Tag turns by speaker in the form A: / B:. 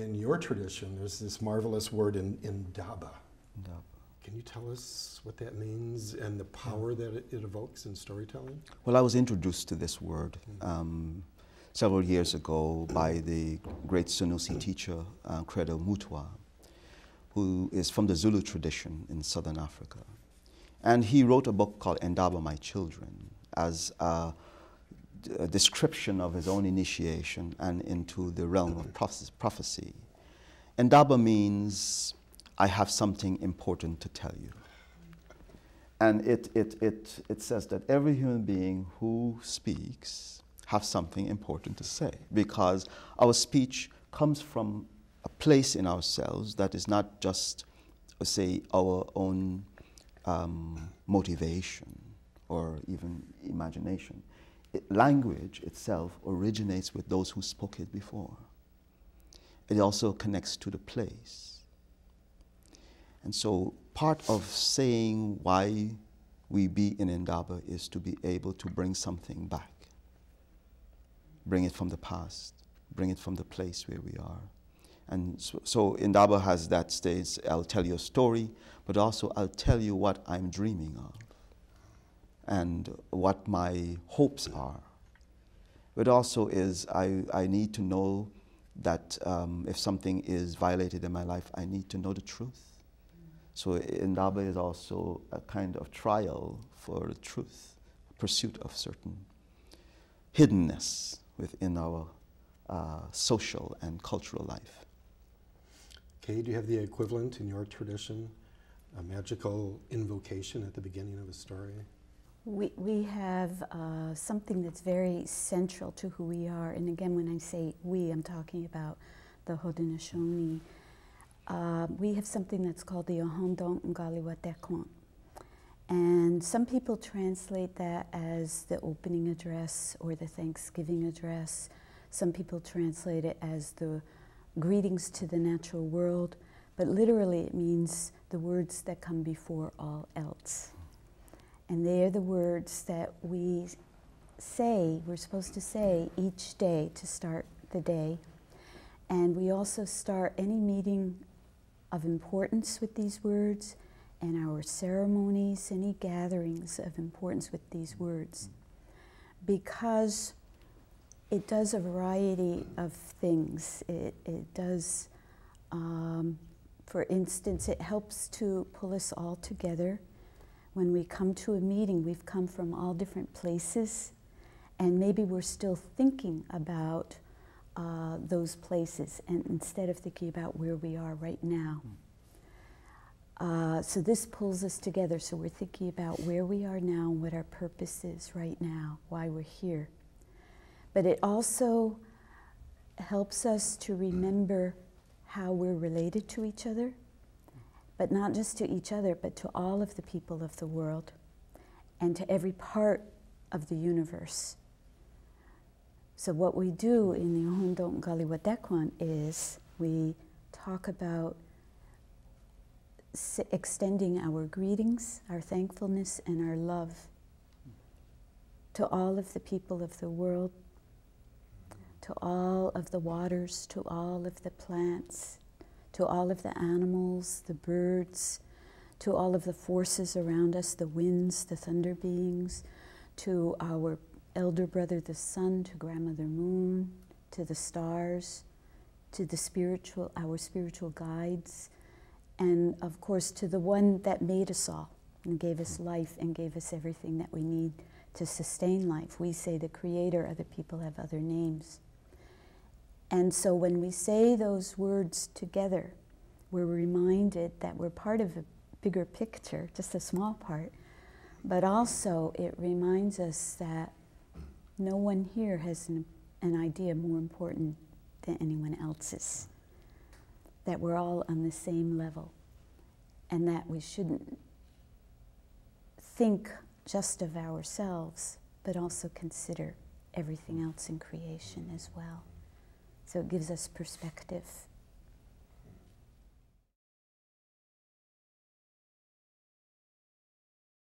A: in your tradition, there's this marvelous word in Endaba.
B: Endaba.
A: Can you tell us what that means and the power that it evokes in storytelling?
B: Well, I was introduced to this word several years ago by the great Sunusi teacher, Credo Mutwa, who is from the Zulu tradition in southern Africa. And he wrote a book called Endaba, My Children, as a description of his own initiation and into the realm of prophecy. Endaba means, I have something important to tell you. And it says that every human being who speaks has something important to say, because our speech comes from a place in ourselves that is not just, say, our own motivation or even imagination. Language itself originates with those who spoke it before. It also connects to the place. And so part of saying why we be in Endaba is to be able to bring something back. Bring it from the past, bring it from the place where we are. And so Endaba has that stage, I'll tell you a story, but also I'll tell you what I'm dreaming of and what my hopes are. But also is I need to know that if something is violated in my life, I need to know the truth. So Endaba is also a kind of trial for the truth, pursuit of certain hiddenness within our social and cultural life.
A: Kay, do you have the equivalent in your tradition, a magical invocation at the beginning of a story?
C: We have something that's very central to who we are. And again, when I say we, I'm talking about the Haudenosaunee. We have something that's called the Ohondong Ngaliwatekwan. And some people translate that as the opening address or the Thanksgiving address. Some people translate it as the greetings to the natural world. But literally it means the words that come before all else. And they are the words that we say, we're supposed to say each day to start the day. And we also start any meeting of importance with these words, and our ceremonies, any gatherings of importance with these words. Because it does a variety of things. It does, for instance, it helps to pull us all together. When we come to a meeting, we've come from all different places, and maybe we're still thinking about those places, and instead of thinking about where we are right now. So this pulls us together, so we're thinking about where we are now, what our purpose is right now, why we're here. But it also helps us to remember how we're related to each other, but not just to each other, but to all of the people of the world and to every part of the universe. So what we do in the Ohondong Ngaliwatekwan is we talk about extending our greetings, our thankfulness, and our love to all of the people of the world, to all of the waters, to all of the plants, to all of the animals, the birds, to all of the forces around us, the winds, the thunder beings, to our elder brother, the sun, to grandmother moon, to the stars, to the our spiritual guides, and of course to the one that made us all and gave us life and gave us everything that we need to sustain life. We say the creator, other people have other names. And so when we say those words together, we're reminded that we're part of a bigger picture, just a small part, but also it reminds us that no one here has an idea more important than anyone else's, that we're all on the same level, and that we shouldn't think just of ourselves, but also consider everything else in creation as well. So it gives us perspective.